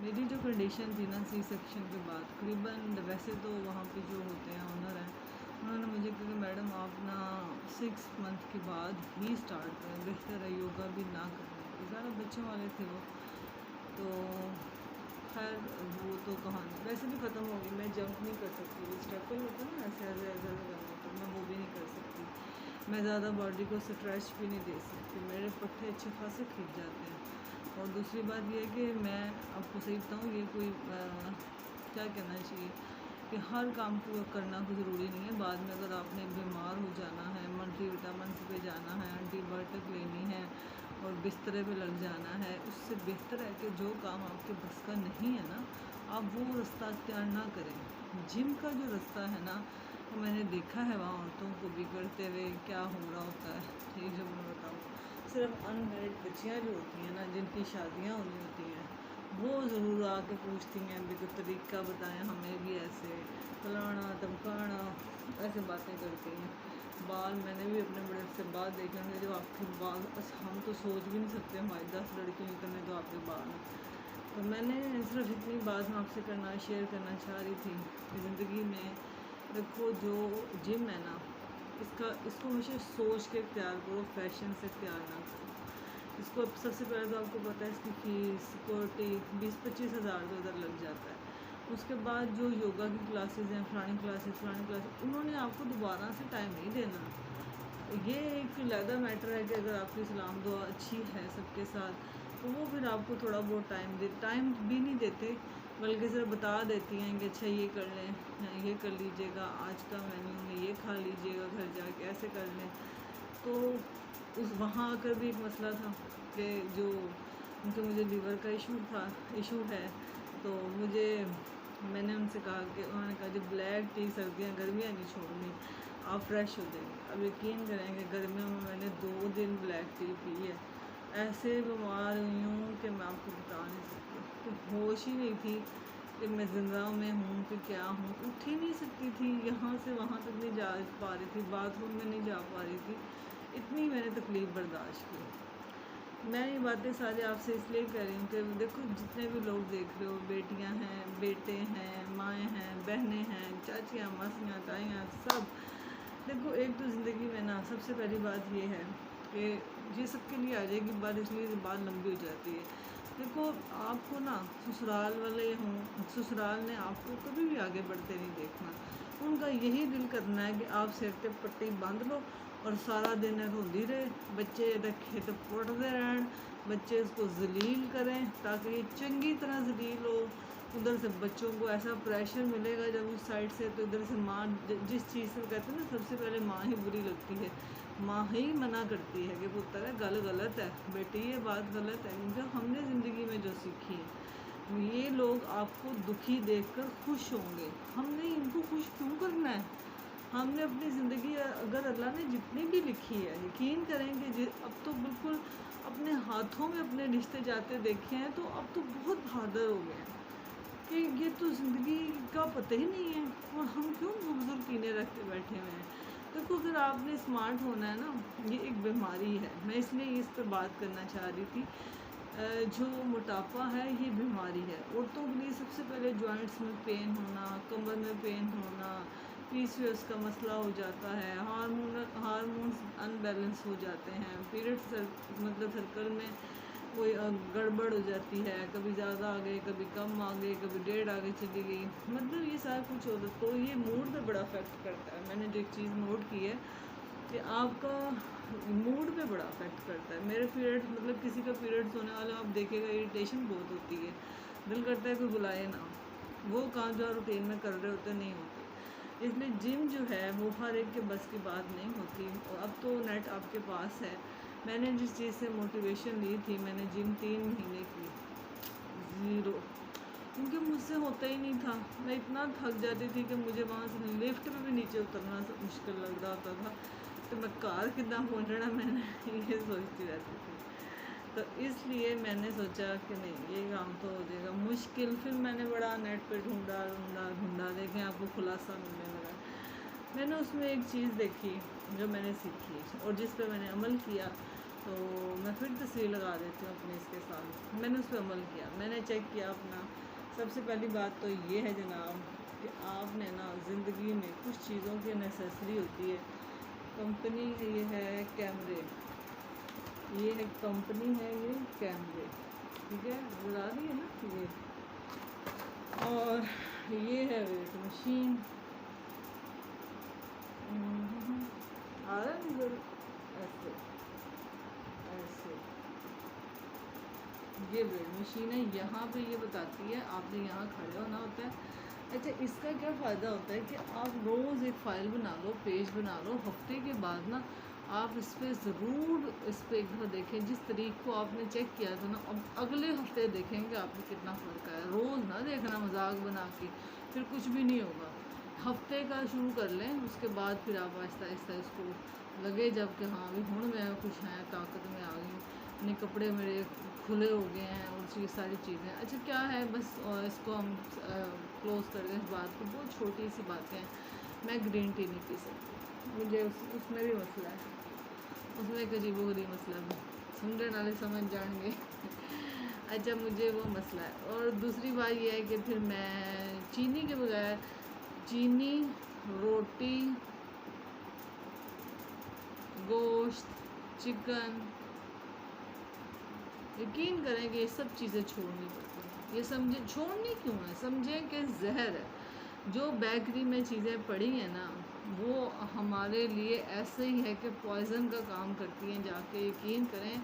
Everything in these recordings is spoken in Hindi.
मेरी जो कंडीशन थी ना सी सेक्शन के बाद तकरीबन, वैसे तो वहाँ पे जो होते हैं ऑनर हैं, उन्होंने मुझे कहा कि मैडम आप ना 6 मंथ के बाद ही स्टार्ट करें, बेहतर है योगा भी ना करने की। ज़्यादा बच्चों वाले थे वो, तो खैर वो तो कहानी वैसे भी ख़त्म हो गई। मैं जंप नहीं कर सकती, वो स्टेपल होता है ना ऐसे ऐसे ऐसे करना, तो मैं वो भी नहीं कर सकती। मैं ज़्यादा बॉडी को स्ट्रेच भी नहीं दे सकती, मेरे पट्टे अच्छे खासे खींच जाते हैं। और दूसरी बात ये है कि मैं आपको सही बताऊँ, ये कोई क्या कहना चाहिए कि हर काम को करना कोई ज़रूरी नहीं है। बाद में अगर आपने बीमार हो जाना है, मल्टीविटामिन पे जाना है, एंटीबायोटिक लेनी है और बिस्तरे पे लग जाना है, उससे बेहतर है कि जो काम आपके बस का नहीं है ना, आप वो रास्ता अख्तियार ना करें। जिम का जो रास्ता है ना, तो मैंने देखा है वहाँ औरतों को भी करते हुए, क्या हो रहा होता है। ठीक है, मैं बताऊँ, सिर्फ अनमेरिड बच्चियाँ जो होती हैं ना, जिनकी शादियाँ होनी होती हैं, वो ज़रूर आके पूछती हैं भी कोई तरीका बताएं हमें भी, ऐसे फलाना धमकाना ऐसे बातें करती हैं। बाल मैंने भी अपने बड़े से बाल देखे होंगे, जो आपके बाल हम तो सोच भी नहीं सकते हमारी 10 लड़कियों के करने तो आपके बाल हैं। तो मैंने सिर्फ इतनी बात मैं आपसे शेयर करना चाह रही थी कि ज़िंदगी में देखो, जो जिम है ना, इसको हमेशा सोच के इख्तियार करो, फैशन से इख्तियार ना करो। इसको अब सबसे पहले तो आपको पता है इसकी फ़ीस सिक्योरिटी 20-25 हज़ार तो उधर लग जाता है। उसके बाद जो योगा की क्लासेस हैं, फलानी क्लासेस, उन्होंने आपको दोबारा से टाइम नहीं देना। ये एक लैदा मैटर है कि अगर आपकी सलाम दुआ अच्छी है सबके साथ, तो वो फिर आपको थोड़ा बहुत टाइम भी नहीं देते, बल्कि सिर्फ बता देती हैं कि अच्छा ये कर लें, ये कर लीजिएगा, आज का मेन्यू में ये खा लीजिएगा, घर जाके ऐसे कर लें। तो उस वहाँ आकर भी एक मसला था कि जो उनके मुझे लीवर का इशू है, तो मैंने उनसे कहा कि उन्होंने कहा जब ब्लैक टी सर्दियाँ गर्मियाँ नहीं छोड़नी, आप फ्रेश हो जाएंगे। अब यकीन करेंगे, गर्मियों में मैंने 2 दिन ब्लैक टी पी है, ऐसे बीमार हुई हूँ कि मैं आपको बता नहीं सकती। तो होश ही नहीं थी कि मैं ज़िंदा में हूँ कि क्या हूँ, उठ ही नहीं सकती थी, यहाँ से वहाँ तक नहीं जा पा रही थी, बाथरूम में नहीं जा पा रही थी, इतनी मैंने तकलीफ़ बर्दाश्त की। मैं ये बातें सारी आपसे इसलिए कह रही हूँ कि देखो, जितने भी लोग देख रहे हो, बेटियाँ हैं, बेटे हैं, माएँ हैं, बहनें हैं, चाचियाँ, मासियाँ, ताइयाँ, सब देखो, एक तो ज़िंदगी में ना सबसे पहली बात ये है कि ये सबके लिए आ जाएगी बात, इसलिए बात लंबी हो जाती है। देखो, आपको ना ससुराल वाले हों, ससुराल ने आपको कभी भी आगे बढ़ते नहीं देखना। उनका यही दिल करना है कि आप सिर पे पट्टी बांध लो और सारा दिन रोंदी रहे, बच्चे खेत पुटते रहन, बच्चे उसको जलील करें ताकि ये चंगी तरह जलील हो। उधर से बच्चों को ऐसा प्रेशर मिलेगा जब उस साइड से, तो इधर से माँ जिस चीज़ से कहते हैं ना, सबसे पहले माँ ही बुरी लगती है, माँ ही मना करती है कि पुत्र है गल गलत है, बेटी ये बात गलत है। क्योंकि हमने ज़िंदगी में जो सीखी है, ये लोग आपको दुखी देखकर खुश होंगे, हमने इनको खुश क्यों करना है। हमने अपनी ज़िंदगी अगर अल्लाह ने जितनी भी लिखी है, यकीन करेंगे, अब तो बिल्कुल अपने हाथों में अपने रिश्ते जाते देखे हैं, तो अब तो बहुत बहादुर हो गए हैं कि ये तो ज़िंदगी का पता ही नहीं है, और हम क्यों बुजुर्ग कीने रख के बैठे हुए हैं। देखो, अगर आपने स्मार्ट होना है ना, ये एक बीमारी है, मैं इसलिए इस पर बात करना चाह रही थी। जो मोटापा है ये बीमारी है। औरतों के लिए सबसे पहले जॉइंट्स में पेन होना, कमर में पेन होना, पीसीओएस का मसला हो जाता है, हार्मोन्स अनबैलेंस हो जाते हैं, पीरियड्स मतलब सर्कल में कोई गड़बड़ हो जाती है, कभी ज़्यादा आ गए, कभी कम आ गए, कभी डेढ़ आगे चली गई, मतलब ये सारा कुछ होता है। तो ये मूड पे बड़ा अफेक्ट करता है। मैंने जो एक चीज़ नोट की है कि आपका मूड पे बड़ा अफेक्ट करता है। मेरे पीरियड्स, मतलब किसी का पीरियड्स होने वाला आप देखेगा, इरिटेशन बहुत होती है, दिल करता है कोई बुलाए ना, वो काम जो रूटीन में कर रहे होते नहीं होते। इसलिए जिम जो है वो हर एक के बस की बात नहीं होती। और अब तो नेट आपके पास है। मैंने जिस चीज़ से मोटिवेशन ली थी, मैंने जिम 3 महीने की, ज़ीरो, क्योंकि मुझसे होता ही नहीं था। मैं इतना थक जाती थी कि मुझे वहाँ से लिफ्ट में भी नीचे उतरना मुश्किल लग रहा होता था, तो मैं कार कितना पहुँचना, मैंने ये सोचती रहती थी। तो इसलिए मैंने सोचा कि नहीं, ये काम तो हो जाएगा मुश्किल। फिर मैंने बड़ा नेट पे ढूंढा ढूंढा ढूंढा, देखें आपको खुलासा मिलने लगा। मैंने उसमें एक चीज़ देखी जो मैंने सीखी और जिस पे मैंने अमल किया, तो मैं फिर तस्वीर लगा देती हूँ अपने इसके साथ। मैंने उस पर अमल किया, मैंने चेक किया अपना। सबसे पहली बात तो ये है जनाब कि आपने ना ज़िंदगी में कुछ चीज़ों की नेसेसरी होती है। कंपनी ये है कैमरे, ये है कंपनी है, ये कैमरे, ठीक है, नजर आ रही है ना ये, और ये है वेट मशीन, आ रहा है नजर, ऐसे ऐसे ये वेट मशीन है। यहाँ पे ये बताती है आपने यहाँ खड़े होना होता है। अच्छा, इसका क्या फ़ायदा होता है कि आप रोज़ एक फ़ाइल बना लो, पेज बना लो, हफ्ते के बाद ना आप इस पर ज़रूर इस पर एक बार देखें। जिस तरीक़ को आपने चेक किया था ना, अब अगले हफ्ते देखेंगे आपको कितना फ़र्क आया। रोज़ ना देखना मजाक बना के, फिर कुछ भी नहीं होगा। हफ्ते का शुरू कर लें, उसके बाद फिर आप आहिस्ता आहिस्ता इसको लगे जब कि हाँ भी हूँ मैं कुछ है, ताकत में आ गई हूँ, अपने कपड़े मेरे खुले हो गए हैं और ये सारी चीज़ें। अच्छा क्या है, बस इसको हम क्लोज़ कर दें इस बात को। बहुत छोटी सी बातें हैं। मैं ग्रीन टी नहीं पी सकती, मुझे उसमें भी मसला है, उसमें एक अजीबोगरीब मसला है, समझने वाले समझ जाएंगे। अच्छा, मुझे वो मसला है। और दूसरी बात यह है कि फिर मैं चीनी के बगैर, चीनी, रोटी, गोश्त, चिकन, यकीन करें कि ये सब चीज़ें छोड़नी पड़ती हैं। ये समझे छोड़नी क्यों है, समझें कि जहर है। जो बेकरी में चीज़ें पड़ी हैं ना, वो हमारे लिए ऐसे ही है कि पॉइज़न का काम करती हैं जाके। यकीन करें,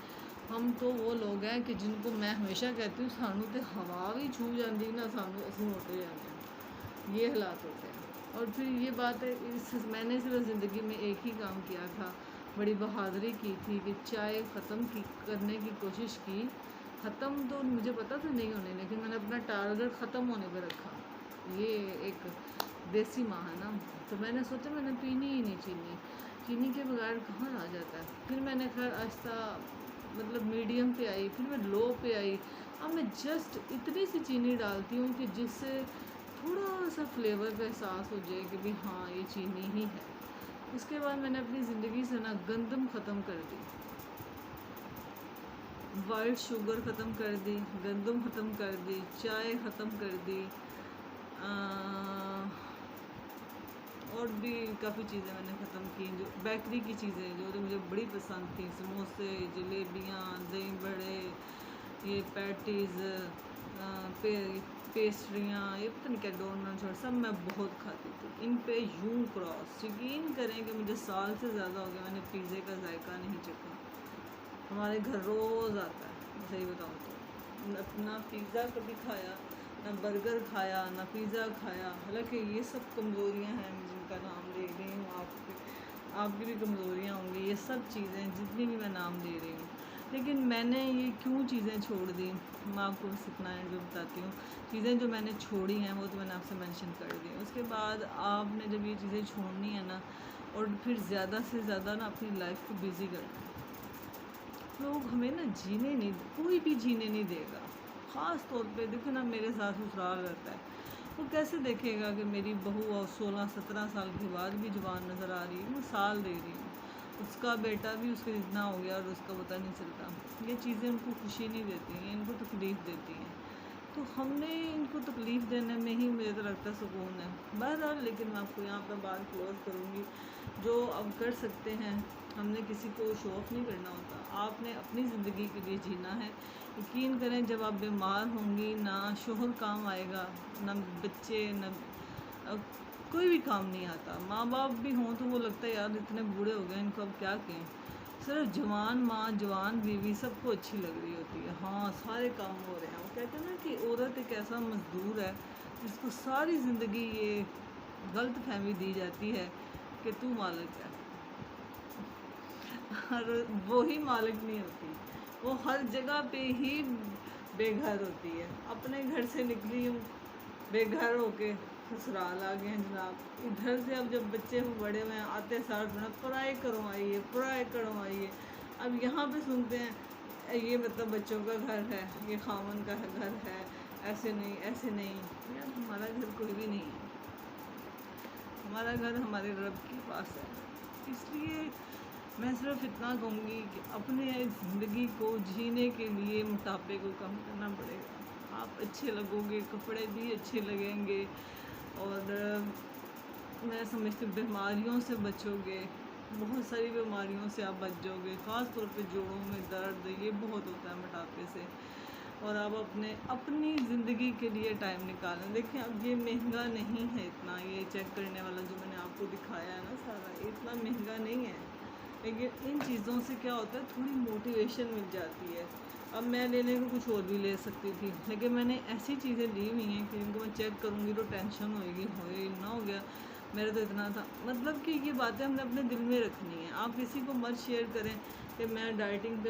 हम तो वो लोग हैं कि जिनको मैं हमेशा कहती हूँ सानू तो हवा भी छू जाती ना, सानू असं होते जाते हैं, ये हालात होते हैं। और फिर ये बात है, मैंने सिर्फ ज़िंदगी में एक ही काम किया था, बड़ी बहादुरी की थी कि चाय ख़त्म करने की कोशिश की। ख़त्म तो मुझे पता था नहीं होने, लेकिन मैंने अपना टारगेट ख़त्म होने पर रखा। ये एक देसी माँ है ना, तो मैंने सोचा मैंने पीनी ही नहीं चीनी, चीनी के बगैर कहाँ आ जाता है। फिर मैंने खैर आहिस्ता मतलब मीडियम पे आई, फिर मैं लो पे आई। अब मैं जस्ट इतनी सी चीनी डालती हूँ कि जिससे थोड़ा सा फ्लेवर का एहसास हो जाए कि भाई हाँ ये चीनी ही है। उसके बाद मैंने अपनी ज़िंदगी से ना गंदम ख़त्म कर दी, वाइट शुगर ख़त्म कर दी, गंदम ख़त्म कर दी, चाय ख़त्म कर दी, और भी काफ़ी चीज़ें मैंने ख़त्म की। जो बेकरी की चीज़ें जो तो मुझे बड़ी पसंद थी, समोसे, जलेबियाँ, दही बड़े, ये पैटीज़, पेस्ट्रियाँ, ये पता नहीं क्या डोनट्स और सब मैं बहुत खाती थी। इन पे यूं क्रॉस, यकीन करें कि मुझे साल से ज़्यादा हो गया मैंने पिज़्ज़े का जायका नहीं चखा। हमारे घर रोज़ आता है, मैं सही बताऊँ तो। ना पिज़्ज़ा कभी खाया, ना बर्गर खाया, ना पिज़्ज़ा खाया। हालांकि ये सब कमज़ोरियाँ हैं जिनका नाम ले रही हूँ, आपकी भी कमज़ोरियाँ होंगी। ये सब चीज़ें जितनी भी मैं नाम दे रही हूँ, लेकिन मैंने ये क्यों चीज़ें छोड़ दी, मैं आपको बस इतना एंड में बताती हूँ। चीज़ें जो मैंने छोड़ी हैं वो तो मैंने आपसे मेंशन कर दी। उसके बाद आपने जब ये चीज़ें छोड़नी है ना, और फिर ज़्यादा से ज़्यादा ना अपनी लाइफ को बिज़ी करना है। लोग हमें ना जीने नहीं, कोई भी जीने नहीं देगा। ख़ास तौर पे देखो ना, मेरे साथ ससुराल रहता है, वो कैसे देखेगा कि मेरी बहू और 16-17 साल के बाद भी जवान नज़र आ रही है, मैं साल दे रही हूँ, उसका बेटा भी उसके इतना हो गया और उसका पता नहीं चलता। ये चीज़ें उनको खुशी नहीं देती हैं, इनको तकलीफ़ देती हैं। तो हमने इनको तकलीफ़ देने में ही मुझे तो लगता है सुकून है। बहरहाल, लेकिन मैं आपको यहाँ पर बात क्लोज़ करूँगी। जो अब कर सकते हैं, हमने किसी को शो ऑफ नहीं करना होता, आपने अपनी ज़िंदगी के लिए जीना है। यकीन करें, जब आप बीमार होंगी ना शोहर काम आएगा, ना बच्चे, ना कोई भी काम नहीं आता। माँ बाप भी हों तो वो लगता है यार इतने बूढ़े हो गए, इनको अब क्या कहें। सिर्फ जवान माँ, जवान बीवी सबको अच्छी लग रही होती है, हाँ सारे काम हो रहे हैं। वो कहते हैं ना कि औरत एक ऐसा मजदूर है जिसको सारी ज़िंदगी ये गलत फहमी दी जाती है कि तू मालिक है, और वो ही मालिक नहीं होती, वो हर जगह पे ही बेघर होती है। अपने घर से निकली हूँ बेघर होके ससुराल आ गए हैं जनाब। इधर से अब जब बच्चे बड़े हुए हैं, आते सार थोड़ा पढ़ाई करवाइए, पढ़ाई करवाइए। अब यहाँ पे सुनते हैं ये मतलब बच्चों का घर है, ये खामन का घर है, ऐसे नहीं ऐसे नहीं। यार हमारा घर कोई भी नहीं है, हमारा घर हमारे रब के पास है। इसलिए मैं सिर्फ इतना कहूँगी कि अपने ज़िंदगी को जीने के लिए मोटापे को कम करना पड़ेगा। आप अच्छे लगोगे, कपड़े भी अच्छे लगेंगे, और मैं समझती हूँ बीमारियों से बचोगे, बहुत सारी बीमारियों से आप बच जाओगे। ख़ास तौर पे जोड़ों में दर्द ये बहुत होता है मोटापे से। और आप अपनी ज़िंदगी के लिए टाइम निकालें। देखिए अब ये महंगा नहीं है इतना, ये चेक करने वाला जो मैंने आपको दिखाया है ना सारा, इतना महंगा नहीं है। लेकिन इन चीज़ों से क्या होता है, थोड़ी मोटिवेशन मिल जाती है। अब मैं लेने को कुछ और भी ले सकती थी, लेकिन मैंने ऐसी चीज़ें ली हुई हैं कि इनको मैं चेक करूँगी तो टेंशन होएगी, होए इतना हो गया, मेरा तो इतना था। मतलब कि ये बातें हमने अपने दिल में रखनी है। आप किसी को मत शेयर करें कि मैं डाइटिंग पे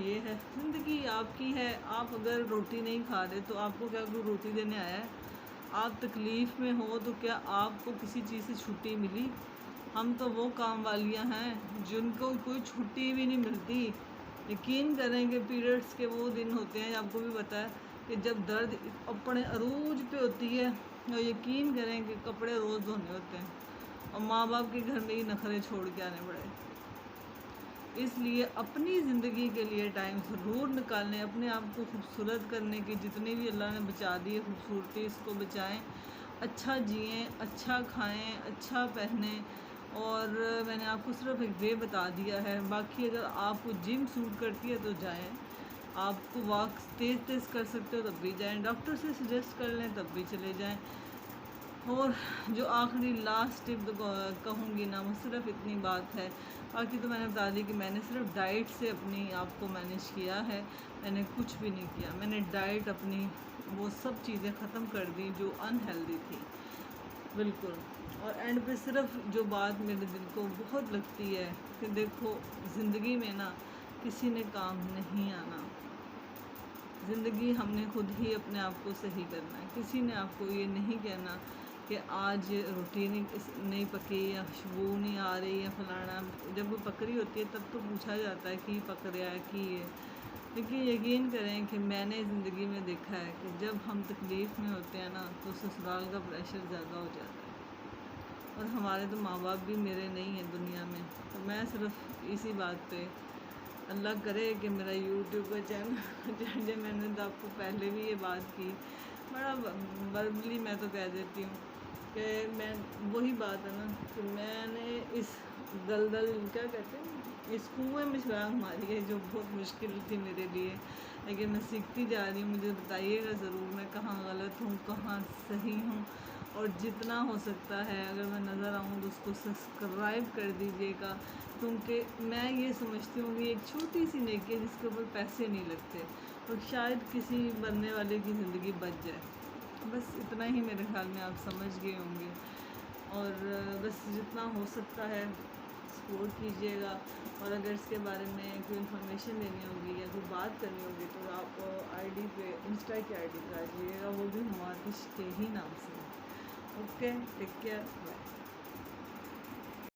ये है। ज़िंदगी आपकी है। आप अगर रोटी नहीं खा रहे तो आपको क्या कोई रोटी देने आया है? आप तकलीफ़ में हो तो क्या आपको किसी चीज़ से छुट्टी मिली? हम तो वो काम वालियाँ हैं जिनको कोई छुट्टी भी नहीं मिलती। यकीन करें कि पीरियड्स के वो दिन होते हैं, आपको भी पता है कि जब दर्द अपने अरूज पे होती है, और यकीन करें कि कपड़े रोज़ धोने होते हैं, और माँ बाप के घर में ही नखरे छोड़ के आने पड़े। इसलिए अपनी ज़िंदगी के लिए टाइम ज़रूर निकालें। अपने आप को खूबसूरत करने की जितनी भी अल्लाह ने बचा दी है खूबसूरती, इसको बचाएं। अच्छा जिएं, अच्छा खाएं, अच्छा पहने। और मैंने आपको सिर्फ एक वे बता दिया है। बाकी अगर आपको जिम सूट करती है तो जाएं। आपको वॉक तेज़ तेज़ कर सकते हो तब भी जाएं। डॉक्टर से सजेस्ट कर लें तब भी चले जाएं। और जो आखिरी लास्ट टिप कहूँगी ना, वो सिर्फ इतनी बात है। बाकी तो मैंने बता दी कि मैंने सिर्फ डाइट से अपनी आप को मैनेज किया है। मैंने कुछ भी नहीं किया। मैंने डाइट अपनी वो सब चीज़ें ख़त्म कर दी जो अनहेल्दी थी, बिल्कुल। और एंड पे सिर्फ जो बात मेरे दिल को बहुत लगती है कि देखो ज़िंदगी में ना किसी ने काम नहीं आना। ज़िंदगी हमने खुद ही अपने आप को सही करना है। किसी ने आपको ये नहीं कहना कि आज रोटी नहीं पकी, या खुशबू नहीं आ रही, या फलाना। जब वो पक रही होती है तब तो पूछा जाता है कि पक रहा है कि ये। लेकिन यकीन करें कि मैंने ज़िंदगी में देखा है कि जब हम तकलीफ़ में होते हैं ना तो ससुराल का प्रेशर ज़्यादा हो जाता है। और हमारे तो माँ बाप भी मेरे नहीं हैं दुनिया में। तो मैं सिर्फ इसी बात पे, अल्लाह करे कि मेरा यूट्यूब का चैनल मैंने तो आपको पहले भी ये बात की, बड़ा वर्बली मैं तो कह देती हूँ कि मैं वही बात है ना कि मैंने इस दलदल क्या कहते हैं, इस कुएं में छलांग मारी है जो बहुत मुश्किल थी मेरे लिए। लेकिन मैं सीखती जा रही हूँ। मुझे बताइएगा ज़रूर मैं कहाँ गलत हूँ, कहाँ सही हूँ। और जितना हो सकता है अगर मैं नज़र आऊँ तो उसको सब्सक्राइब कर दीजिएगा, क्योंकि मैं ये समझती हूँ कि एक छोटी सी नेकी है जिसके ऊपर पैसे नहीं लगते, और शायद किसी बनने वाले की ज़िंदगी बच जाए। बस इतना ही मेरे ख्याल में आप समझ गए होंगे। और बस जितना हो सकता है सपोर्ट कीजिएगा। और अगर इसके बारे में कोई इन्फॉर्मेशन लेनी होगी या कोई बात करनी होगी तो आप आईडी पे, इंस्टा की आईडी पे आ जाइएगा, वो भी हमारे के ही नाम से। Okay, take care, bye.